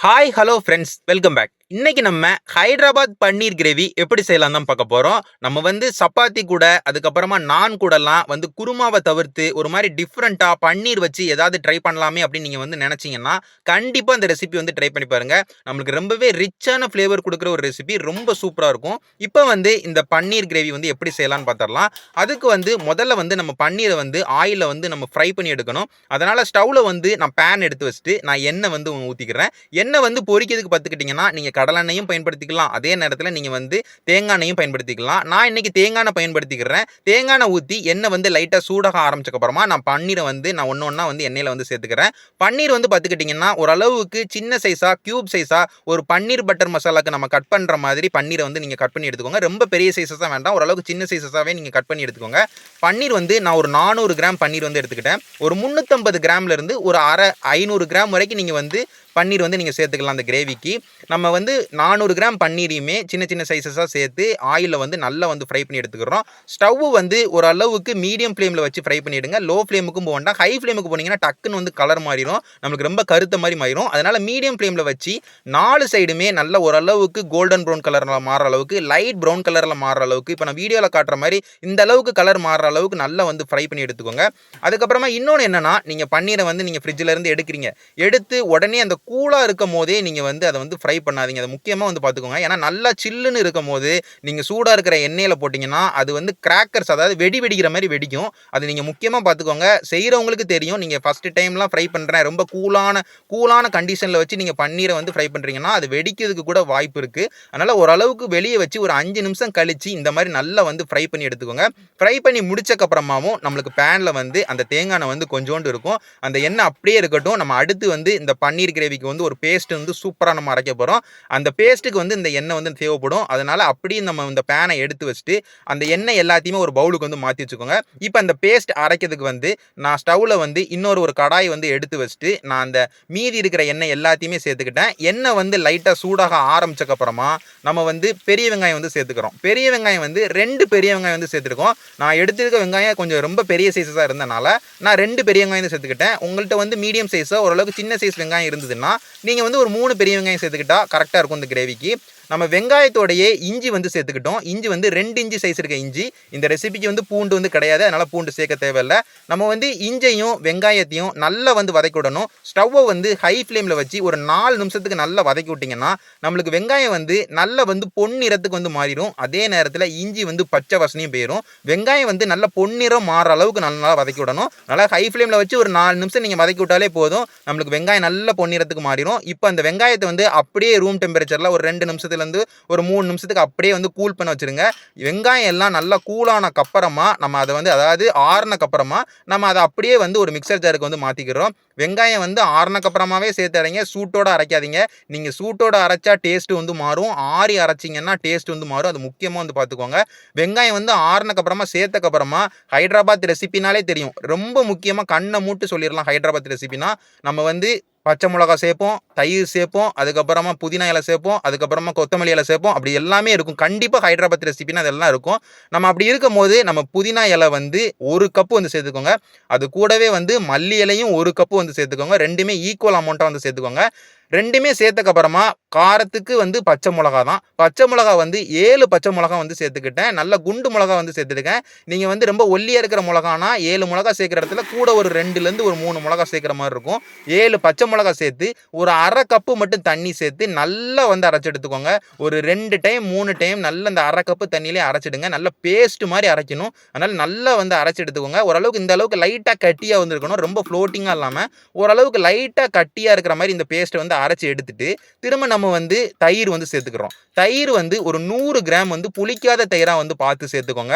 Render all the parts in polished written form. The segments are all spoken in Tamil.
Hi hello friends welcome back. இன்னைக்கு நம்ம ஹைதராபாத் பன்னீர் கிரேவி எப்படி செய்யலாம் தான் பார்க்க போறோம். நம்ம சப்பாத்தி கூட அதுக்கப்புறமா நான் கூடலாம் குருமாவை தவிர்த்து ஒரு மாதிரி டிஃப்ரெண்ட்டா பன்னீர் வச்சு ஏதாவது ட்ரை பண்ணலாமே அப்படின்னு நீங்க நினைச்சீங்கன்னா கண்டிப்பா இந்த ரெசிபி ட்ரை பண்ணி பாருங்க. நம்மளுக்கு ரொம்பவே ரிச்சான ஃப்ளேவர் கொடுக்குற ஒரு ரெசிபி, ரொம்ப சூப்பரா இருக்கும். இப்போ இந்த பன்னீர் கிரேவி எப்படி செய்யலாம்னு பார்த்துடலாம். அதுக்கு முதல்ல நம்ம பன்னீரை ஆயில நம்ம ஃப்ரை பண்ணி எடுக்கணும். அதனால ஸ்டவ்ல நான் பேன் எடுத்து வச்சுட்டு நான் எண்ணெய் ஊற்றிக்கிறேன். எண்ணெய் பொரிக்கிறதுக்கு பார்த்துக்கிட்டிங்கன்னா நீங்கள் கடலெண்ணெயும் பயன்படுத்திக்கலாம். அதே நேரத்தில் நீங்கள் தேங்காய் எண்ணெயும் பயன்படுத்திக்கலாம். நான் இன்னைக்கு தேங்காய் எண்ணெய் பயன்படுத்திக்கிறேன். தேங்காய் எண்ணெய் ஊற்றி எண்ணெய் லைட்டாக சூடாக ஆரம்பிச்சக்கப்புறமா நான் பன்னீரை நான் ஒன்று ஒன்றா எண்ணெயில் சேர்த்துக்கிறேன். பன்னீர் பார்த்துக்கிட்டிங்கன்னா ஓரளவுக்கு சின்ன சைஸாக கியூப் சைஸாக ஒரு பன்னீர் பட்டர் மசாலாக்கு நம்ம கட் பண்ணுற மாதிரி பன்னீரை நீங்கள் கட் பண்ணி எடுத்துக்கோங்க. ரொம்ப பெரிய சைஸஸாக வேண்டாம், ஓரளவுக்கு சின்ன சைஸஸாகவே நீங்கள் கட் பண்ணி எடுத்துக்கோங்க. பன்னீர் நான் ஒரு 400 கிராம் பன்னீர் எடுத்துக்கிட்டேன். ஒரு 350 கிராம்லேருந்து ஒரு 500 கிராம் வரைக்கும் நீங்கள் பன்னீர் நீங்கள் சேர்த்துக்கலாம். அந்த கிரேவிக்கு நம்ம 400 கிராம் பன்னீரையுமே சின்ன சின்ன சைஸஸாக சேர்த்து ஆயிலில் நல்லா ஃப்ரை பண்ணி எடுத்துக்கிறோம். ஸ்டவ் ஓரளவுக்கு மீடியம் ஃப்ளேமில் வச்சு ஃப்ரை பண்ணிவிடுங்க. லோ ஃப்ளேமுக்கும் போக வேண்டாம். ஹை ஃப்ளேமுக்கு போனீங்கன்னா டக்குன்னு கலர் மாறிடும், நம்மளுக்கு ரொம்ப கருத்த மாதிரி மாறிடும். அதனால் மீடியம் ஃப்ளேமில் வச்சு 4 சைடுமே நல்ல ஓரளவுக்கு கோல்டன் ப்ரௌன் கலரில் மாறுற அளவுக்கு, லைட் ப்ரௌன் கலரில் மாறுற அளவுக்கு, இப்போ நான் வீடியோவில் காட்டுற மாதிரி இந்த அளவுக்கு கலர் மாறுற அளவுக்கு நல்லா ஃப்ரை பண்ணி எடுத்துக்கோங்க. அதுக்கப்புறமா இன்னொன்று என்னென்னா, நீங்கள் பன்னீரை நீங்கள் ஃப்ரிட்ஜில் இருந்து எடுக்கிறீங்க, எடுத்து உடனே அந்த கூலாக இருக்கும் போதே நீங்கள் அதை ஃப்ரை பண்ணாதீங்க. அதை முக்கியமாக பார்த்துக்கோங்க. ஏன்னா நல்லா சில்லுன்னு இருக்கும் போது நீங்கள் சூடாக இருக்கிற எண்ணெயில் போட்டிங்கன்னா அது கிராக்கர்ஸ், அதாவது வெடி வெடிக்கிற மாதிரி வெடிக்கும். அது நீங்கள் முக்கியமாக பார்த்துக்கோங்க. செய்கிறவங்களுக்கு தெரியும். நீங்கள் ஃபஸ்ட்டு டைம்லாம் ஃப்ரை பண்ணுறேன் ரொம்ப கூலான கண்டிஷனில் வச்சு நீங்கள் பன்னீரை ஃப்ரை பண்ணுறீங்கன்னா அது வெடிக்கிறதுக்கு கூட வாய்ப்பு இருக்குது. அதனால் ஓரளவுக்கு வெளியே வச்சு ஒரு 5 நிமிஷம் கழித்து இந்த மாதிரி நல்லா ஃப்ரை பண்ணி எடுத்துக்கோங்க. ஃப்ரை பண்ணி முடிச்சக்கப்புறமாவும் நம்மளுக்கு பேனில் அந்த தேங்காய் எண்ணெய் கொஞ்சோண்டு இருக்கும். அந்த எண்ணெய் அப்படியே இருக்கட்டும். நம்ம அடுத்து இந்த பன்னீர் கிரேவிக்கு ஒரு பேஸ்ட் சூப்பராக நம்ம அரைக்க போகிறோம். அந்த பேஸ்ட்டுக்கு இந்த எண்ணெய் தேவைப்படும். அதனால் அப்படியே நம்ம இந்த பேனை எடுத்து வச்சுட்டு அந்த எண்ணெய் எல்லாத்தையுமே ஒரு பவுலுக்கு மாற்றி வச்சுக்கோங்க. இப்போ அந்த பேஸ்ட் அரைக்கிறதுக்கு நான் ஸ்டவ்வில் இன்னொரு ஒரு கடாய் எடுத்து வச்சுட்டு நான் அந்த மீதி இருக்கிற எண்ணெய் எல்லாத்தையுமே சேர்த்துக்கிட்டேன். எண்ணெய் லைட்டாக சூடாக ஆரம்பிச்சக்கப்புறமா நம்ம பெரிய வெங்காயம் சேர்த்துக்கிறோம். பெரிய வெங்காயம் 2 பெரிய வெங்காயம் சேர்த்துருக்கோம். நான் எடுத்துருக்க வெங்காயம் கொஞ்சம் ரொம்ப பெரிய சைஸாக இருந்தனால நான் 2 பெரிய வெங்காயம் சேர்த்துக்கிட்டேன். உங்கள்கிட்ட மீடியம் சைஸாக ஓரளவுக்கு சின்ன சைஸ் வெங்காயம் இருந்ததுன்னா நீங்கள் ஒரு 3 பெரிய வெங்காயம் சேர்த்துக்கிட்டா கரெக்டாக இருக்கும் இந்த கிரேவிக்கு. நம்ம வெங்காயத்தோடையே இஞ்சி சேர்த்துக்கிட்டோம். இஞ்சி 2 இன்ச்சு சைஸ் இருக்க இஞ்சி. இந்த ரெசிபிக்கு பூண்டு கிடையாது, அதனால் பூண்டு சேர்க்க தேவையில்லை. நம்ம இஞ்சையும் வெங்காயத்தையும் நல்லா வதக்கி விடணும். ஸ்டவ்வை ஹை ஃப்ளேமில் வச்சு ஒரு 4 நிமிஷத்துக்கு நல்லா வதக்கி விட்டிங்கன்னா நம்மளுக்கு வெங்காயம் நல்லா பொன்னிறத்துக்கு மாறிடும். அதே நேரத்தில் இஞ்சி பச்சை வாசனையும் போயிடும். வெங்காயம் நல்லா பொன்னிறம் மாற அளவுக்கு நல்லா வதக்கி விடணும். நல்லா ஹை ஃப்ளேமில் வச்சு ஒரு 4 நிமிஷம் நீங்கள் வதக்கி விட்டாலே போதும், நம்மளுக்கு வெங்காயம் நல்லா பொன்னிறத்துக்கு மாறிடும். இப்போ அந்த வெங்காயத்தை அப்படியே ரூம் டெம்பரேச்சரில் ஒரு 2 நிமிஷத்துலேருந்து ஒரு 3 நிமிஷத்துக்கு அப்படியே கூல் பண்ண வச்சுருங்க. வெங்காயம் எல்லாம் நல்லா கூலானக்கப்புறமா நம்ம அதை அதாவது ஆறுனக்கப்புறமா நம்ம அதை அப்படியே ஒரு மிக்சர் ஜாருக்கு மாற்றிக்கிறோம். வெங்காயம் ஆறுனக்கப்புறமாவே சேர்த்து அரைங்க, சூட்டோடு அரைக்காதீங்க. நீங்கள் சூட்டோடு அரைச்சா டேஸ்ட்டு மாறும், ஆறி அரைச்சிங்கன்னா டேஸ்ட் மாறும். அது முக்கியமாக பார்த்துக்கோங்க. வெங்காயம் ஆறுனக்கப்புறமா சேர்த்தக்கப்புறமா ஹைதராபாத் ரெசிபினாலே தெரியும். ரொம்ப முக்கியமாக கண்ணை மூட்டு சொல்லிடலாம். ஹைதராபாத் ரெசிபினா நம்ம பச்சை மிளகா சேர்ப்போம், தயிர் சேர்ப்போம், அதுக்கப்புறமா புதினா இலை சேர்ப்போம், அதுக்கப்புறமா கொத்தமல்லி இலை சேர்ப்போம். அப்படி எல்லாமே இருக்கும். கண்டிப்பாக ஹைதராபாத் ரெசிபினா அதெல்லாம் இருக்கும். நம்ம அப்படி இருக்கும் போது நம்ம புதினா இலை 1 கப்பு சேர்த்துக்கோங்க. அது கூடவே மல்லி இலையும் 1 கப்பு சேர்த்துக்கோங்க. ரெண்டுமே ஈக்குவல் அமௌண்ட்டாக சேர்த்துக்கோங்க. ரெண்டுமே சேர்த்தக்கப்புறமா காரத்துக்கு பச்சை மிளகா தான். பச்சை மிளகா 7 பச்சை மிளகா சேர்த்துக்கிட்டேன். நல்ல குண்டு மிளகா சேர்த்துருக்கேன். நீங்கள் ரொம்ப ஒல்லியாக இருக்கிற மிளகானா 7 மிளகா சேர்க்குற இடத்துல கூட ஒரு 2லேருந்து ஒரு 3 மிளகா சேர்க்குற மாதிரி இருக்கும். 7 பச்சை மிளகா சேர்த்து ஒரு அரை கப்பு மட்டும் தண்ணி சேர்த்து நல்லா அரைச்சி எடுத்துக்கோங்க. ஒரு 2 டைம் 3 டைம் நல்லா இந்த அரை கப்பு தண்ணியிலே அரைச்சிடுங்க. நல்ல பேஸ்ட் மாதிரி அரைக்கணும். அதனால் நல்லா அரைச்சி எடுத்துக்கோங்க. ஓரளவுக்கு இந்த அளவுக்கு லைட்டாக கட்டியாக இருக்கணும், ரொம்ப ஃப்ளோட்டிங்காக இல்லாமல் ஓரளவுக்கு லைட்டாக கட்டியாக இருக்கிற மாதிரி இந்த பேஸ்ட்டை அரைச்சி எடுத்துட்டு திரும்ப நம்ம தயிர் சேர்த்துக்கிறோம். தயிர் ஒரு 100 கிராம் புளிக்காத தயிராக பார்த்து சேர்த்துக்கோங்க.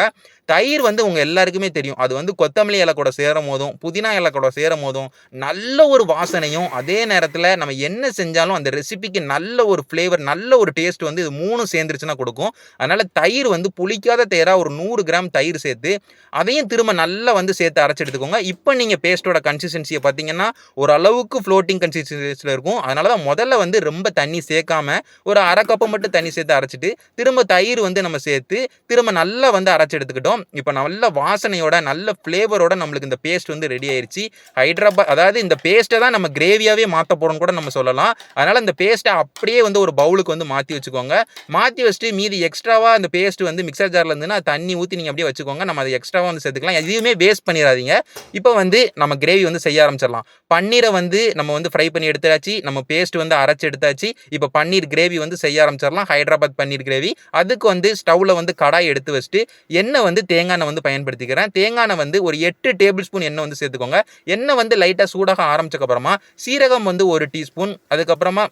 தயிர் உங்க எல்லாருக்குமே தெரியும். அது கொத்தமல்லி இலை கூட சேரும் போதும் புதினா இலை கூட சேரும் போதும் நல்ல ஒரு வாசனையும், அதே நேரத்தில் நம்ம என்ன செஞ்சாலும் அந்த ரெசிபிக்கு நல்ல ஒரு ஃப்ளேவர், நல்ல ஒரு டேஸ்ட் இது 3 சேர்ந்துருச்சுன்னா கொடுக்கும். அதனால் தயிர் புளிக்காத தயிராக ஒரு 100 கிராம் தயிர் சேர்த்து அதையும் திரும்ப நல்லா சேர்த்து அரைச்சி எடுத்துக்கோங்க. இப்போ நீங்கள் பேஸ்ட்டோட கன்சிஸ்டன்சியை பார்த்தீங்கன்னா ஓரளவுக்கு ஃப்ளோட்டிங் கன்சிஸ்டன்சியில் இருக்கும். அதனால அதனால முதல்ல வந்து ரொம்ப தண்ணி சேர்க்காம ஒரு 1/2 கப்பு மட்டும் தண்ணி சேர்த்து அரைச்சிட்டு திரும்ப தயிர் வந்து நம்ம சேர்த்து திரும்ப நல்லா வந்து அரைச்சு எடுத்துக்கிட்டோம். இப்போ நல்ல வாசனையோட நல்ல ஃப்ளேவரோட நம்மளுக்கு இந்த பேஸ்ட் வந்து ரெடி ஆயிருச்சு. ஹைதராபாத் அதாவது இந்த பேஸ்ட்டை தான் நம்ம கிரேவியாவே மாற்ற போறோம்னு கூட நம்ம சொல்லலாம். அதனால இந்த பேஸ்ட்டை அப்படியே வந்து ஒரு பவுலுக்கு வந்து மாற்றி வச்சுக்கோங்க. மாற்றி வச்சுட்டு மீதி எக்ஸ்ட்ராவாக இந்த பேஸ்ட் வந்து மிக்சர் ஜாரில் இருந்துன்னா தண்ணி ஊற்றி நீங்கள் அப்படியே வச்சுக்கோங்க. நம்ம அதை எக்ஸ்ட்ராவாக வந்து சேர்த்துக்கலாம். எதுவுமே வேஸ்ட் பண்ணிடாதீங்க. இப்போ வந்து நம்ம கிரேவி வந்து செய்ய ஆரம்பிச்சிடலாம். பன்னீரை வந்து நம்ம வந்து ஃப்ரை பண்ணி எடுத்தாச்சு. நம்ம பேஸ்ட் வந்து அரைச்சு எடுத்தாச்சு. இப்போ பன்னீர் கிரேவி வந்து செய்ய ஆரம்பிச்சிடலாம். ஹைதராபாத் பன்னீர் கிரேவி. அதுக்கு வந்து ஸ்டவ்வில் வந்து கடாய் எடுத்து வச்சுட்டு எண்ணெய் வந்து தேங்காய் எண்ணெய் வந்து பயன்படுத்திக்கிறேன். தேங்காய் எண்ணெய் வந்து ஒரு 8 டேபிள் ஸ்பூன் எண்ணெய் வந்து சேர்த்துக்கோங்க. எண்ணெய் வந்து லைட்டாக சூடாக ஆரம்பிச்சக்கப்புறமா சீரகம் வந்து 1 டீஸ்பூன், அதுக்கப்புறமா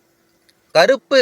கருப்பு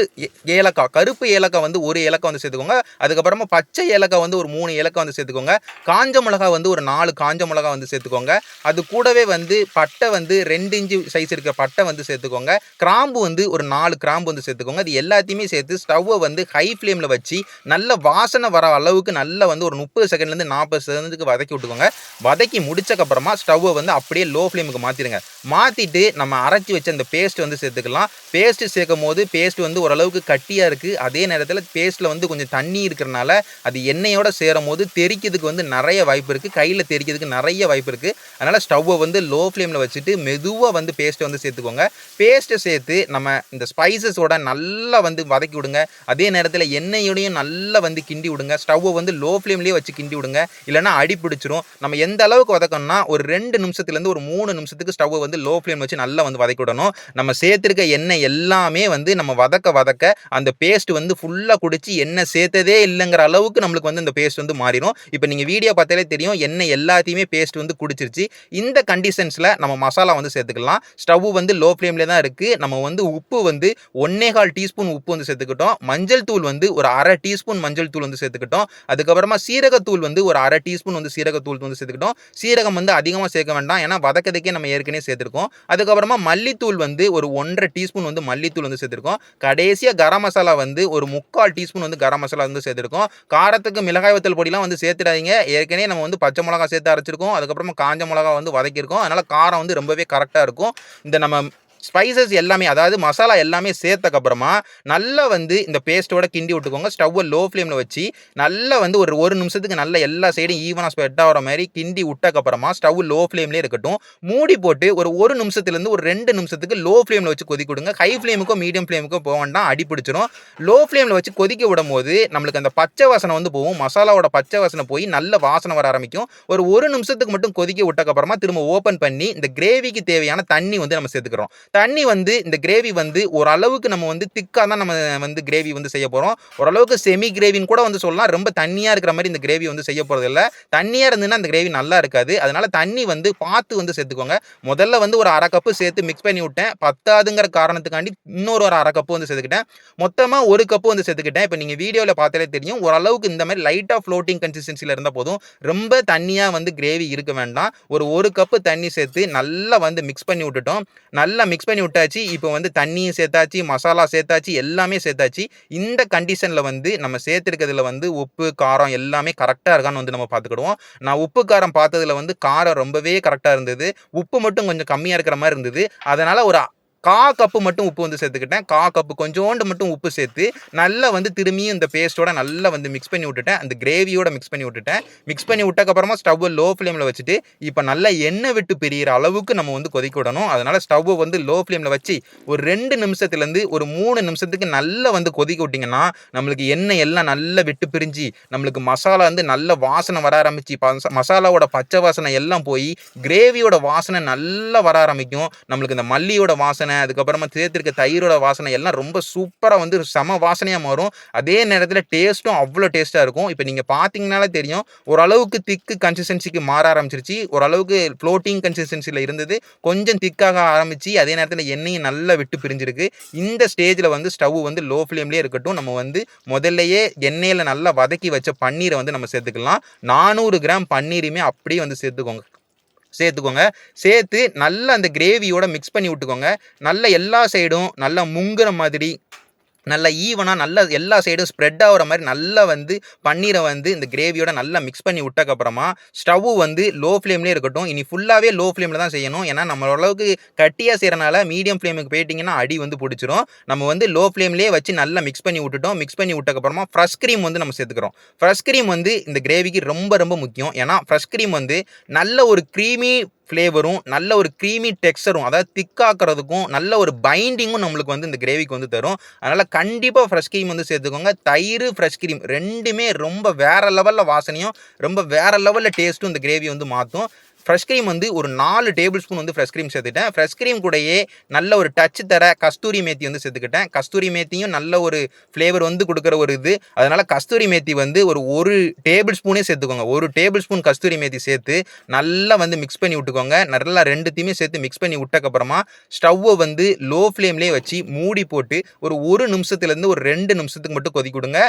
ஏலக்காய் வந்து 1 ஏலக்காய் வந்து சேர்த்துக்கோங்க. அதுக்கப்புறமா பச்சை ஏலக்காய் வந்து ஒரு 3 ஏலக்காய் வந்து சேர்த்துக்கோங்க. காஞ்ச மிளகாய் வந்து ஒரு 4 காஞ்ச மிளகாய் வந்து சேர்த்துக்கோங்க. அது கூடவே வந்து பட்டை வந்து 2 இன்ச்சு சைஸ் இருக்கிற பட்டை வந்து சேர்த்துக்கோங்க. கிராம்பு வந்து ஒரு 4 கிராம்பு வந்து சேர்த்துக்கோங்க. இது எல்லாத்தையுமே சேர்த்து ஸ்டவ்வை வந்து ஹை ஃப்ளேமில் வச்சு நல்ல வாசனை வர அளவுக்கு நல்லா வந்து ஒரு 30 செகண்ட்லேருந்து 40 செகண்டுக்கு வதக்கி விட்டுக்கோங்க. வதக்கி முடிச்சக்கப்புறமா ஸ்டவ்வை வந்து அப்படியே லோ ஃப்ளேமுக்கு மாற்றிடுங்க. மாற்றிட்டு நம்ம அரைச்சி வச்ச அந்த பேஸ்ட் வந்து சேர்த்துக்கலாம். பேஸ்ட் சேர்க்கும் போது பேஸ்ட் வந்து ஓரளவுக்கு கட்டியாக இருக்குது. அதே நேரத்தில் பேஸ்ட்டில் வந்து கொஞ்சம் தண்ணி இருக்கிறனால அது எண்ணெயோடு சேரும் போது தெறிக்கிறதுக்கு வந்து நிறைய வாய்ப்பு இருக்குது. கையில் தெறிக்கிறதுக்கு நிறைய வாய்ப்பு இருக்குது. அதனால் ஸ்டவ்வை வந்து லோ ஃப்ளேமில் வச்சுட்டு மெதுவாக வந்து பேஸ்ட்டை வந்து சேர்த்துக்கோங்க. பேஸ்ட்டை சேர்த்து நம்ம இந்த ஸ்பைசஸோட நல்லா வந்து வதக்கி விடுங்க. அதே நேரத்தில் எண்ணெயோடையும் நல்லா வந்து கிண்டி விடுங்க. ஸ்டவ்வை வந்து லோ ஃப்ளேம்லேயே வச்சு கிண்டி விடுங்க. இல்லைனா அடி பிடிச்சிரும். நம்ம எந்த அளவுக்கு வதக்கணும்னா ஒரு 2 நிமிஷத்துலேருந்து ஒரு 3 நிமிஷத்துக்கு ஸ்டவ்வை வந்து லோ ஃப்ளேம் வச்சு நல்லா வந்து வதக்கி விடணும். நம்ம சேர்த்துருக்க எண்ணெய் எல்லாமே வந்து நம்ம வதக்க அந்த பேஸ்ட் வந்து ஃபுல்லாக குடிச்சு எண்ணெய் சேர்த்ததே இல்லைங்கிற அளவுக்கு நம்மளுக்கு வந்து இந்த பேஸ்ட் வந்து மாறிடும். இப்போ நீங்கள் வீடியோ பார்த்தாலே தெரியும் எண்ணெய் எல்லாத்தையுமே பேஸ்ட் வந்து குடிச்சிருச்சு. இந்த கண்டிஷன்ஸில் நம்ம மசாலா வந்து சேர்த்துக்கலாம். ஸ்டவ் வந்து லோ ஃப்ளேம்லேயே தான் இருக்குது. நம்ம வந்து உப்பு வந்து 1/4 டீஸ்பூன் உப்பு வந்து சேர்த்துக்கிட்டோம். மஞ்சள் தூள் வந்து ஒரு 1/2 டீஸ்பூன் மஞ்சள் தூள் வந்து சேர்த்துக்கிட்டோம். அதுக்கப்புறமா சீரகத்தூள் வந்து ஒரு 1/2 டீஸ்பூன் வந்து சீரகத்தூள் வந்து சேர்த்துக்கிட்டோம். சீரகம் வந்து அதிகமாக சேர்க்க வேண்டாம், ஏன்னா வதக்கதுக்கே நம்ம ஏற்கனவே சேர்த்துருக்கோம். அதுக்கப்புறமா மல்லித்தூள் வந்து ஒரு 1/2 டீஸ்பூன் வந்து மல்லித்தூள் வந்து சேர்த்துருக்கோம். கடைசியாக கரம் மசாலா வந்து ஒரு 3/4 டீஸ்பூன் வந்து கரம் மசாலா வந்து சேர்த்துருக்கோம். காரத்துக்கு மிளகாய் வத்தல் பொடிலாம் வந்து சேர்த்துடாதீங்க. ஏற்கனவே நம்ம வந்து பச்சை மிளகா சேர்த்து அரைச்சிருக்கோம். அதுக்கப்புறமா காஞ்ச மிளகா வந்து வதக்கியிருக்கோம். அதனால் காரம் வந்து ரொம்பவே கரெக்டாக இருக்கும். இந்த நம்ம ஸ்பைசஸ் எல்லாமே, அதாவது மசாலா எல்லாமே சேர்த்தக்கப்புறமா நல்லா வந்து இந்த பேஸ்ட்டோட கிண்டி விட்டுக்கோங்க. ஸ்டவ்வை லோ ஃப்ளேமில் வச்சு நல்லா வந்து ஒரு நிமிஷத்துக்கு நல்லா எல்லா சைடும் ஈவனாக ஸ்ப்ரெட் ஆகிற மாதிரி கிண்டி விட்டக்கப்புறமா ஸ்டவ் லோ ஃப்ளேம்லேயே இருக்கட்டும். மூடி போட்டு ஒரு நிமிஷத்துலேருந்து ஒரு 2 நிமிஷத்துக்கு லோ ஃப்ளேமில் வச்சு கொதிக்க விடுங்க. ஹை ஃப்ளேமுக்கோ மீடியம் ஃப்ளேமுக்கோ போக வேண்டாம், அடி பிடிச்சிரும். லோ ஃப்ளேமில் வச்சு கொதிக்க விடும் போது நம்மளுக்கு அந்த பச்சை வாசனை வந்து போகும். மசாலாவோட பச்சை வாசனை போய் நல்ல வாசனை வர ஆரம்பிக்கும். ஒரு நிமிஷத்துக்கு மட்டும் கொதிக்க விட்டக்கப்புறமா திரும்ப ஓப்பன் பண்ணி இந்த கிரேவிக்கு தேவையான தண்ணி வந்து நம்ம சேர்த்துக்கிறோம். தண்ணி வந்து இந்த கிரேவி வந்து ஓரளவுக்கு நம்ம வந்து திக்காக தான் நம்ம வந்து கிரேவி வந்து செய்ய போகிறோம். ஓரளவுக்கு செமி கிரேவின்னு கூட வந்து சொல்லலாம். ரொம்ப தண்ணியாக இருக்கிற மாதிரி இந்த கிரேவி வந்து செய்ய போகிறது இல்லை. தண்ணியாக இருந்துன்னா அந்த கிரேவி நல்லா இருக்காது. அதனால தண்ணி வந்து பார்த்து வந்து சேர்த்துக்கோங்க. முதல்ல வந்து ஒரு 1/2 கப்பு சேர்த்து மிக்ஸ் பண்ணி விட்டேன். பத்தாதுங்கிற காரணத்துக்காண்டி இன்னொரு ஒரு 1/2 கப்பு வந்து சேர்த்துக்கிட்டேன். மொத்தமாக 1 கப்பு வந்து சேர்த்துக்கிட்டேன். இப்போ நீங்கள் வீடியோவில் பார்த்தாலே தெரியும், ஓரளவுக்கு இந்த மாதிரி லைட்டாக ஃப்ளோட்டிங் கன்சிஸ்டன்சியில் இருந்தால் போதும். ரொம்ப தண்ணியாக வந்து கிரேவி இருக்க வேண்டாம். ஒரு கப்பு தண்ணி சேர்த்து நல்லா வந்து மிக்ஸ் பண்ணி விட்டுட்டோம். நல்லா மிக்ஸ் பண்ணி விட்டாச்சு. இப்போ வந்து தண்ணியும் சேர்த்தாச்சு, மசாலா சேர்த்தாச்சு, எல்லாமே சேர்த்தாச்சு. இந்த கண்டிஷனில் வந்து நம்ம சேர்த்துருக்கிறதுல வந்து உப்பு காரம் எல்லாமே கரெக்டாக இருக்கான்னு வந்து நம்ம பார்த்துக்கிடுவோம். நான் உப்பு காரம் பார்த்ததுல வந்து காரம் ரொம்பவே கரெக்டாக இருந்தது. உப்பு மட்டும் கொஞ்சம் கம்மியாக இருக்கிற மாதிரி இருந்தது. அதனால் ஒரு 1/4 கப்பு மட்டும் உப்பு வந்து சேர்த்துக்கிட்டேன். 1/4 கப்பு கொஞ்சோண்டு மட்டும் உப்பு சேர்த்து நல்லா வந்து திரும்பியும் இந்த பேஸ்ட்டோட நல்லா வந்து மிக்ஸ் பண்ணி விட்டுட்டேன். அந்த கிரேவியோட மிக்ஸ் பண்ணி விட்டுட்டேன். மிக்ஸ் பண்ணி விட்டக்கப்புறமா ஸ்டவ்வை லோ ஃப்ளேமில் வச்சுட்டு இப்போ நல்லா எண்ணெய் விட்டு பிரியிற அளவுக்கு நம்ம வந்து கொதிக்க விடணும். அதனால் ஸ்டவ்வை வந்து லோ ஃப்ளேமில் வச்சு ஒரு 2 நிமிஷத்துலேருந்து ஒரு 3 நிமிஷத்துக்கு நல்லா வந்து கொதிக்க விட்டிங்கன்னா நம்மளுக்கு எண்ணெய் எல்லாம் நல்லா விட்டு பிரிஞ்சு நம்மளுக்கு மசாலா வந்து நல்ல வாசனை வர ஆரம்பிச்சு மசாலாவோட பச்சை வாசனை எல்லாம் போய் கிரேவியோட வாசனை நல்லா வர ஆரம்பிக்கும். நம்மளுக்கு இந்த மல்லியோட வாசனை, அதுக்கப்புறமா சேர்த்திருக்க தயிரோட வாசனை எல்லாம் ரொம்ப சூப்பராக வந்து செம வாசனையாக மாறும். அதே நேரத்தில் டேஸ்ட்டும் அவ்வளோ டேஸ்ட்டாக இருக்கும். இப்போ நீங்கள் பார்த்தீங்கனாலே தெரியும், ஓரளவுக்கு திக்கு கன்சிஸ்டன்சிக்கு மாற ஆரம்பிச்சிருச்சு. ஓரளவுக்கு ஃப்ளோட்டிங் கன்சிஸ்டன்சியில் இருந்தது கொஞ்சம் திக்காக ஆரம்பிச்சு, அதே நேரத்தில் எண்ணெயும் நல்லா விட்டு பிரிஞ்சிருக்கு. இந்த ஸ்டேஜில் வந்து ஸ்டவ் வந்து லோ ஃப்ளேம்லேயே இருக்கட்டும். நம்ம வந்து முதல்லையே எண்ணெயில் நல்லா வதக்கி வச்ச பன்னீரை வந்து நம்ம சேர்த்துக்கலாம். 400 கிராம் பன்னீரையுமே அப்படியே வந்து சேர்த்துக்கோங்க. சேர்த்து நல்லா அந்த கிரேவியோட மிக்ஸ் பண்ணி விட்டுக்கோங்க. நல்லா எல்லா சைடும் நல்லா முங்குற மாதிரி நல்லா ஈவனா நல்லா எல்லா சைடும் ஸ்ப்ரெட் ஆகுற மாரி நல்லா வந்து பன்னீரை வந்து இந்த கிரேவியோட நல்லா மிக்ஸ் பண்ணி விட்டக்கப்புறமா ஸ்டவ் வந்து லோ ஃப்ளேம்லேயே இருக்கட்டும். இனி ஃபுல்லாவே லோ ஃப்ளேம்ல தான் செய்யணும். ஏன்னா நம்ம ஓரளவுக்கு கட்டியா செய்றனால மீடியம் ஃப்ளேமுக்கு போயிட்டீங்கன்னா அடி வந்து புடிச்சிரும். நம்ம வந்து லோ ஃப்ளேம்லேயே வச்சு நல்லா மிக்ஸ் பண்ணி விட்டுட்டோம். மிக்ஸ் பண்ணி விட்டக்கப்புறமா ஃப்ரெஷ் கிரீம் வந்து நம்ம சேர்த்துக்கிறோம். ஃப்ரெஷ் கிரீம் வந்து இந்த கிரேவிக்கு ரொம்ப ரொம்ப முக்கியம். ஏன்னா ஃப்ரெஷ் கிரீம் வந்து நல்ல ஒரு க்ரீமி ஃப்ளேவரும், நல்ல ஒரு க்ரீமி டெக்ஸ்சரும், அதாவது திக்காக்குறதுக்கும், நல்ல ஒரு பைண்டிங்கும் நம்மளுக்கு வந்து இந்த கிரேவிக்கு வந்து தரும். அதனால கண்டிப்பா ஃப்ரெஷ் கிரீம் வந்து சேர்த்துக்கோங்க. தயிர், ஃப்ரெஷ் கிரீம் 2மே ரொம்ப வேற லெவல்ல வாசனையும், ரொம்ப வேற லெவல்ல டேஸ்ட்டும் இந்த கிரேவி வந்து மாத்தும். ஃப்ரெஷ் கிரீம் வந்து ஒரு 4 டேபிள் ஸ்பூன் வந்து ஃப்ரெஷ் கிரீம் சேர்த்துட்டேன். ஃப்ரெஷ் கிரீம் கூடயே நல்ல ஒரு டச் தர கஸ்தூரி மேத்தி வந்து சேர்த்துக்கிட்டேன். கஸ்தூரி மேத்தியும் நல்ல ஒரு ஃப்ளேவர் வந்து குடுக்குற ஒரு இது. அதனால கஸ்தூரி மேத்தி வந்து ஒரு 1 டேபிள் ஸ்பூனே சேர்த்துக்கோங்க. 1 டேபிள் ஸ்பூன் கஸ்தூரி மேத்தி சேர்த்து நல்லா வந்து மிக்ஸ் பண்ணி விட்டுக்கோங்க. நல்லா 2த்தையுமே சேர்த்து மிக்ஸ் பண்ணி விட்டக்கப்புறமா ஸ்டவ்வ வந்து லோ ஃப்ளேம்லேயே வச்சு மூடி போட்டு ஒரு 1 நிமிஷத்துலேருந்து ஒரு 2 நிமிஷத்துக்கு மட்டும் கொதிக்க விடுங்க.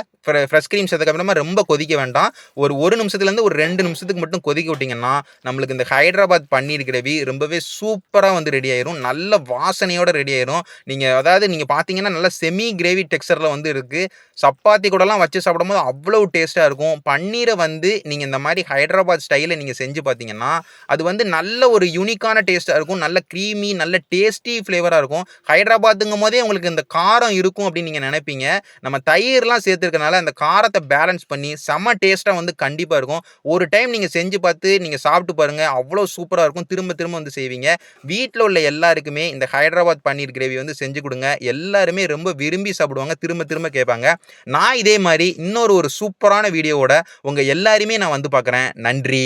ஃப்ரெஷ் கிரீம் சேர்த்ததுக்கப்புறமா ரொம்ப கொதிக்க வேண்டாம். ஒரு 1 நிமிஷத்துலேருந்து ஒரு 2 நிமிஷத்துக்கு மட்டும் கொதிக்க விட்டீங்கன்னா, நம்மளுக்கு இந்த ஹைதராபாத் பன்னீர் கிரேவி ரொம்பவே சூப்பரா வந்து ரெடி ஆயிரும். நல்ல வாசனையோட ரெடி ஆயிரும். நீங்க பார்த்தீங்கன்னா, நல்ல செமி கிரேவி டெக்ஸ்சர்ல வந்து இருக்கு. சப்பாத்தி கூடலாம் வச்சு சாப்பிடும்போது அவ்வளவு டேஸ்ட்டா இருக்கும். பன்னீர வந்து நீங்க இந்த மாரி ஹைதராபாத் ஸ்டைல்ல நீங்க செஞ்சு பார்த்தீங்கன்னா, அது வந்து நல்ல ஒரு யூனிக்கான டேஸ்ட்டா இருக்கும். நல்ல கிரீமி, நல்ல டேஸ்டி ஃப்ளேவரா இருக்கும். ஹைதராபாத்துங்கும்போதே உங்களுக்கு இந்த காரம் இருக்கும் அப்படின்னு நீங்க நெனைப்பீங்க. நம்ம தயிர்லாம் சேர்த்துருக்கனால அந்த காரத்த பேலன்ஸ் பண்ணி செம டேஸ்ட்டா வந்து கண்டிப்பா இருக்கும். ஒரு டைம் நீங்க செஞ்சு பார்த்து நீங்க சாப்பிட்டு பாருங்க. அவ்வளோ சூப்பரா இருக்கும். திரும்ப திரும்ப வந்து செய்வீங்க. வீட்ல உள்ள எல்லாருக்குமே இந்த ஹைதராபாத் பன்னீர் கிரேவி வந்து செஞ்சு குடுங்க. எல்லாருமே ரொம்ப விரும்பி சாப்பிடுவாங்க. திரும்ப திரும்ப கேட்பாங்க. நான் இதே மாரி இன்னொரு ஒரு சூப்பரான வீடியோவோட உங்க எல்லாரையுமே நான் வந்து பார்க்குறேன். நன்றி.